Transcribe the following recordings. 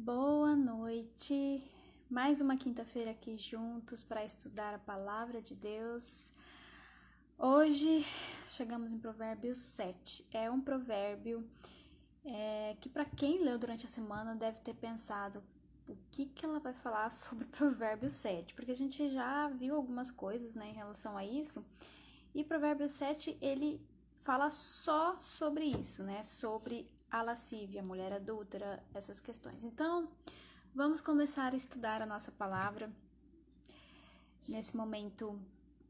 Boa noite, mais uma quinta-feira aqui juntos para estudar a Palavra de Deus. Hoje chegamos em Provérbios 7, é um provérbio que para quem leu durante a semana deve ter pensado o que ela vai falar sobre Provérbios 7, porque a gente já viu algumas coisas, em relação a isso, e Provérbios 7 ele fala só sobre isso, sobre a lascívia, a mulher adúltera, essas questões. Então, vamos começar a estudar a nossa palavra. Nesse momento,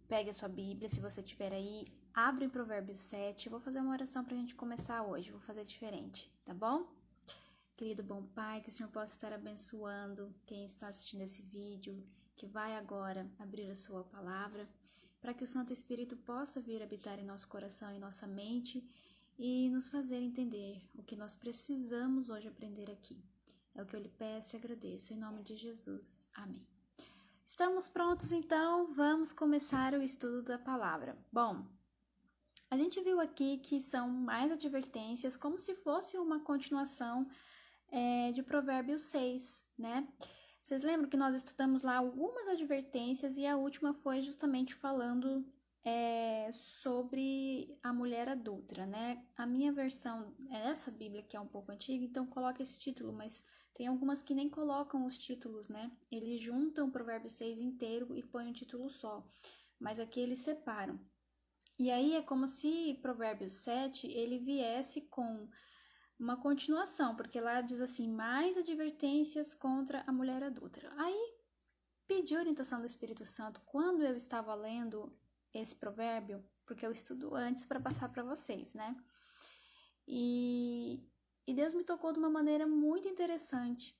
pegue a sua Bíblia, se você tiver aí, abre o Provérbios 7. Eu vou fazer uma oração para a gente começar hoje, vou fazer diferente, tá bom? Querido bom Pai, que o Senhor possa estar abençoando quem está assistindo esse vídeo, que vai agora abrir a sua palavra, para que o Santo Espírito possa vir habitar em nosso coração e nossa mente e nos fazer entender o que nós precisamos hoje aprender aqui. É o que eu lhe peço e agradeço, em nome de Jesus. Amém. Estamos prontos, então? Vamos começar o estudo da palavra. Bom, a gente viu aqui que são mais advertências, como se fosse uma continuação de Provérbios 6, Vocês lembram que nós estudamos lá algumas advertências e a última foi justamente falando sobre a mulher adúltera, A minha versão é essa Bíblia que é um pouco antiga, então coloca esse título, mas tem algumas que nem colocam os títulos, Eles juntam o Provérbios 6 inteiro e põem um título só, mas aqui eles separam. E aí é como se Provérbios 7 ele viesse com uma continuação, porque lá diz assim, mais advertências contra a mulher adúltera. Aí pedi orientação do Espírito Santo quando eu estava lendo esse provérbio, porque eu estudo antes para passar para vocês, E Deus me tocou de uma maneira muito interessante.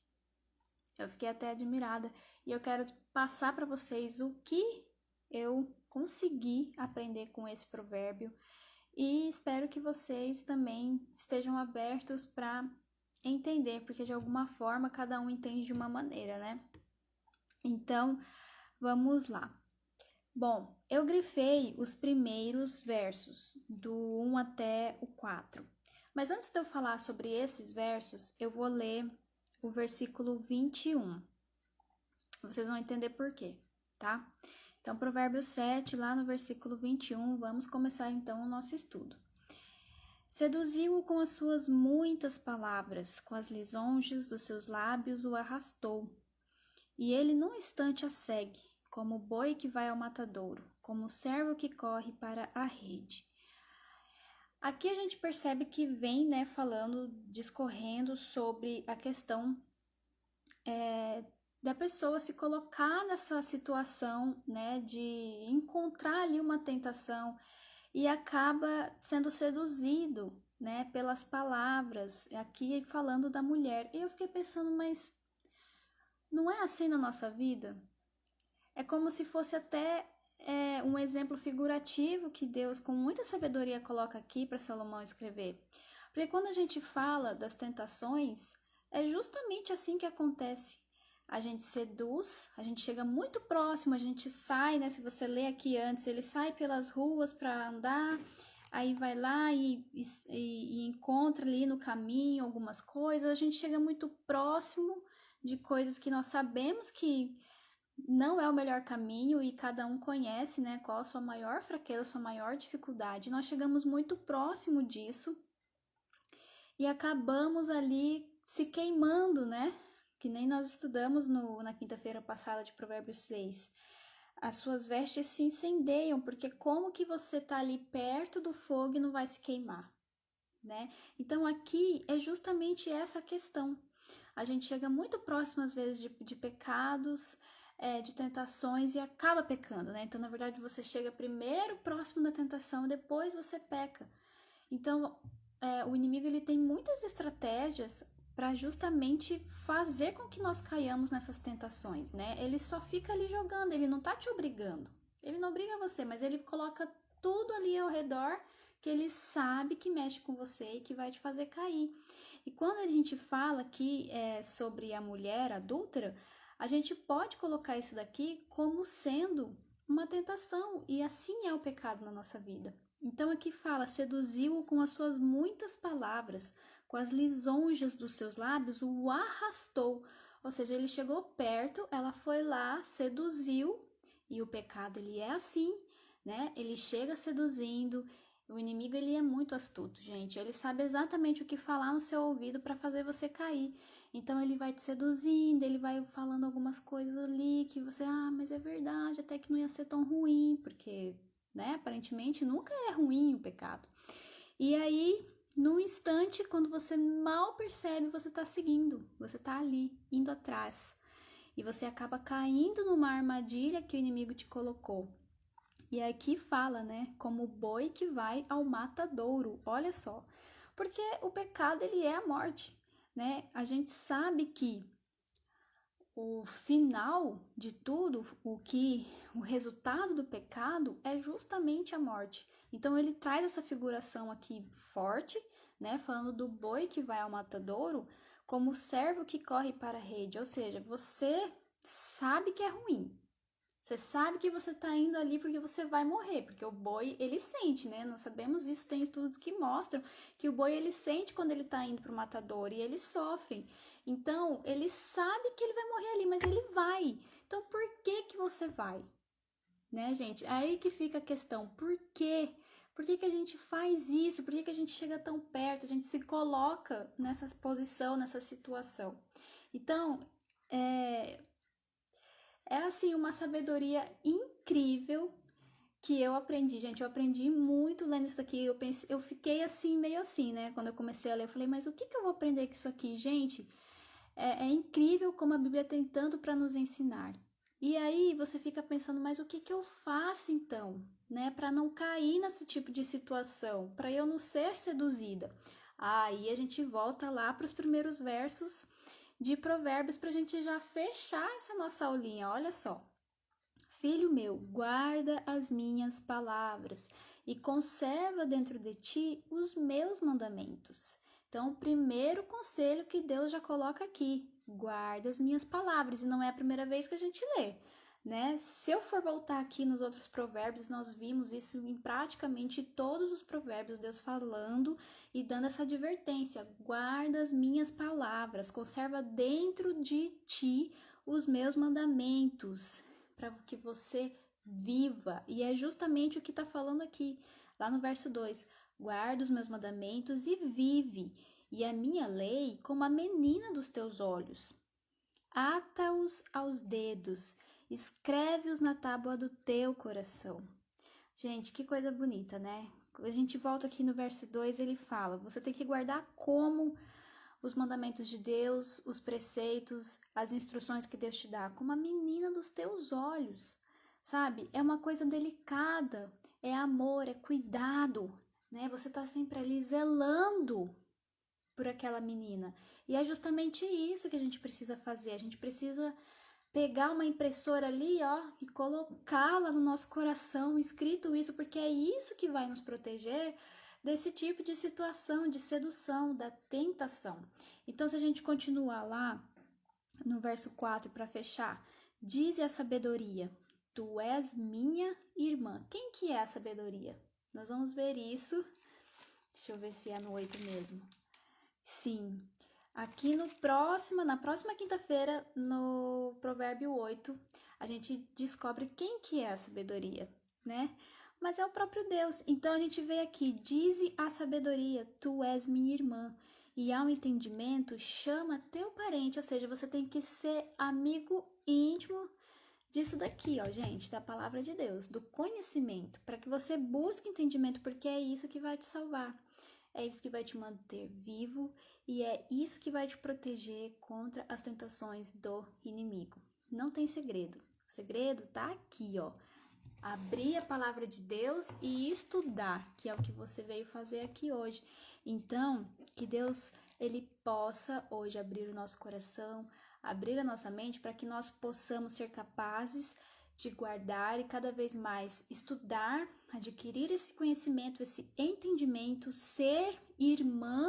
Eu fiquei até admirada e eu quero passar para vocês o que eu consegui aprender com esse provérbio. E espero que vocês também estejam abertos para entender, porque de alguma forma cada um entende de uma maneira, Então, vamos lá. Bom, eu grifei os primeiros versos, do 1 até o 4. Mas antes de eu falar sobre esses versos, eu vou ler o versículo 21. Vocês vão entender por quê, tá? Então, Provérbios 7, lá no versículo 21, vamos começar então o nosso estudo. Seduziu-o com as suas muitas palavras, com as lisonjas dos seus lábios o arrastou. E ele num instante a segue, como o boi que vai ao matadouro, como o servo que corre para a rede. Aqui a gente percebe que vem, falando, discorrendo sobre a questão da pessoa se colocar nessa situação, de encontrar ali uma tentação e acaba sendo seduzido, pelas palavras, aqui falando da mulher. E eu fiquei pensando, mas não é assim na nossa vida? É como se fosse até um exemplo figurativo que Deus, com muita sabedoria, coloca aqui para Salomão escrever. Porque quando a gente fala das tentações, é justamente assim que acontece. A gente seduz, a gente chega muito próximo, a gente sai, se você lê aqui antes, ele sai pelas ruas para andar, aí vai lá e encontra ali no caminho algumas coisas, a gente chega muito próximo de coisas que nós sabemos que não é o melhor caminho e cada um conhece, qual a sua maior fraqueza, a sua maior dificuldade. Nós chegamos muito próximo disso e acabamos ali se queimando, Que nem nós estudamos na quinta-feira passada de Provérbios 6. As suas vestes se incendeiam, porque como que você tá ali perto do fogo e não vai se queimar, Então aqui é justamente essa questão. A gente chega muito próximo às vezes de pecados, de tentações e acaba pecando, Então, na verdade, você chega primeiro próximo da tentação e depois você peca. Então, o inimigo ele tem muitas estratégias para justamente fazer com que nós caiamos nessas tentações, Ele só fica ali jogando, ele não tá te obrigando. Ele não obriga você, mas ele coloca tudo ali ao redor que ele sabe que mexe com você e que vai te fazer cair. E quando a gente fala aqui sobre a mulher adúltera, a gente pode colocar isso daqui como sendo uma tentação, e assim é o pecado na nossa vida. Então aqui fala, seduziu-o com as suas muitas palavras, com as lisonjas dos seus lábios, o arrastou. Ou seja, ele chegou perto, ela foi lá, seduziu, e o pecado, ele é assim, né? Ele chega seduzindo. O inimigo, ele é muito astuto, gente. Ele sabe exatamente o que falar no seu ouvido para fazer você cair. Então, ele vai te seduzindo, ele vai falando algumas coisas ali que você, mas é verdade, até que não ia ser tão ruim, porque, né, aparentemente nunca é ruim o pecado. E aí, num instante, quando você mal percebe, você tá seguindo, você tá ali, indo atrás. E você acaba caindo numa armadilha que o inimigo te colocou. E aqui fala, né, como o boi que vai ao matadouro, olha só. Porque o pecado, ele é a morte, né? A gente sabe que o final de tudo, o resultado do pecado é justamente a morte. Então ele traz essa figuração aqui forte, né, falando do boi que vai ao matadouro, como o servo que corre para a rede, ou seja, você sabe que é ruim. Você sabe que você tá indo ali porque você vai morrer, porque o boi, ele sente, né? Nós sabemos isso, tem estudos que mostram que o boi, ele sente quando ele tá indo pro matador e ele sofre. Então, ele sabe que ele vai morrer ali, mas ele vai. Então, por que que você vai? Né, gente? Aí que fica a questão, por quê? Por que que a gente faz isso? Por que que a gente chega tão perto? A gente se coloca nessa posição, nessa situação. Então, é assim uma sabedoria incrível que eu aprendi, gente. Eu aprendi muito lendo isso aqui. Eu fiquei assim, meio assim, né? Quando eu comecei a ler, eu falei, mas o que eu vou aprender com isso aqui, gente? É incrível como a Bíblia tem tanto para nos ensinar. E aí você fica pensando, mas o que eu faço então, né, para não cair nesse tipo de situação, para eu não ser seduzida? Aí a gente volta lá para os primeiros versos de Provérbios para a gente já fechar essa nossa aulinha. Olha só. Filho meu, guarda as minhas palavras e conserva dentro de ti os meus mandamentos. Então, o primeiro conselho que Deus já coloca aqui, guarda as minhas palavras, e não é a primeira vez que a gente lê, né? Se eu for voltar aqui nos outros provérbios, nós vimos isso em praticamente todos os provérbios, Deus falando e dando essa advertência, guarda as minhas palavras, conserva dentro de ti os meus mandamentos, para que você viva. E é justamente o que está falando aqui, lá no verso 2. Guarda os meus mandamentos e vive, e a minha lei como a menina dos teus olhos. Ata-os aos dedos, escreve-os na tábua do teu coração. Gente, que coisa bonita, né? A gente volta aqui no verso 2, ele fala, você tem que guardar como os mandamentos de Deus, os preceitos, as instruções que Deus te dá, como a menina dos teus olhos, sabe? É uma coisa delicada, é amor, é cuidado, né? Você tá sempre ali zelando por aquela menina. E é justamente isso que a gente precisa fazer. A gente precisa pegar uma impressora ali, ó, e colocá-la no nosso coração, escrito isso, porque é isso que vai nos proteger desse tipo de situação, de sedução, da tentação. Então, se a gente continuar lá no verso 4 para fechar, dize a sabedoria, tu és minha irmã. Quem que é a sabedoria? Nós vamos ver isso. Deixa eu ver se é no 8 mesmo. Sim. Aqui na próxima quinta-feira, no Provérbio 8, a gente descobre quem que é a sabedoria, né? Mas é o próprio Deus. Então a gente vê aqui, dize a sabedoria, tu és minha irmã. E ao entendimento, chama teu parente, ou seja, você tem que ser amigo íntimo disso daqui, ó, gente, da palavra de Deus, do conhecimento, para que você busque entendimento, porque é isso que vai te salvar. É isso que vai te manter vivo e é isso que vai te proteger contra as tentações do inimigo. Não tem segredo. O segredo tá aqui, ó. Abrir a palavra de Deus e estudar, que é o que você veio fazer aqui hoje. Então, que Deus ele possa hoje abrir o nosso coração, abrir a nossa mente para que nós possamos ser capazes de guardar e cada vez mais estudar, adquirir esse conhecimento, esse entendimento, ser irmã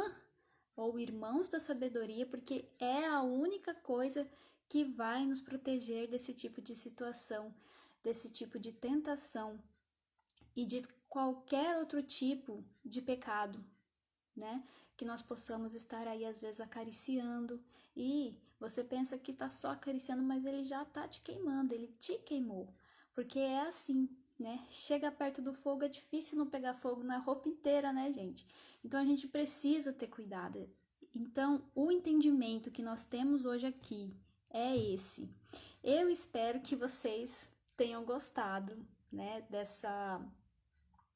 ou irmãos da sabedoria, porque é a única coisa que vai nos proteger desse tipo de situação, desse tipo de tentação e de qualquer outro tipo de pecado, né? Que nós possamos estar aí às vezes acariciando, e você pensa que tá só acariciando, mas ele já tá te queimando, ele te queimou, porque é assim, né? Chega perto do fogo, é difícil não pegar fogo na roupa inteira, né, gente? Então a gente precisa ter cuidado. Então, o entendimento que nós temos hoje aqui é esse. Eu espero que vocês tenham gostado, né, dessa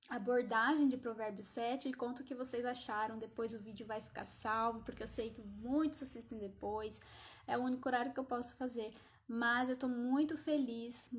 abordagem de Provérbios 7, e conto o que vocês acharam. Depois o vídeo vai ficar salvo, porque eu sei que muitos assistem depois, é o único horário que eu posso fazer, mas eu tô muito feliz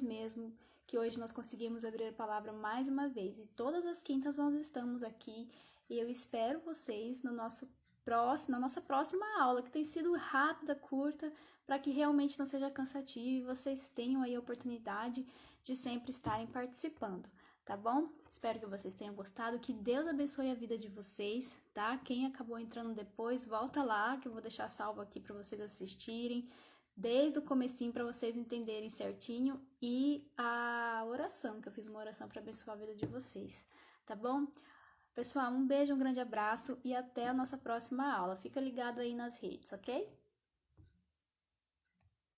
mesmo, que hoje nós conseguimos abrir a palavra mais uma vez, e todas as quintas nós estamos aqui, e eu espero vocês no na nossa próxima aula, que tem sido rápida, curta, para que realmente não seja cansativo e vocês tenham aí a oportunidade de sempre estarem participando. Tá bom? Espero que vocês tenham gostado, que Deus abençoe a vida de vocês, tá? Quem acabou entrando depois, volta lá, que eu vou deixar salvo aqui para vocês assistirem, desde o comecinho, para vocês entenderem certinho, e a oração, que eu fiz uma oração para abençoar a vida de vocês, tá bom? Pessoal, um beijo, um grande abraço e até a nossa próxima aula. Fica ligado aí nas redes, ok?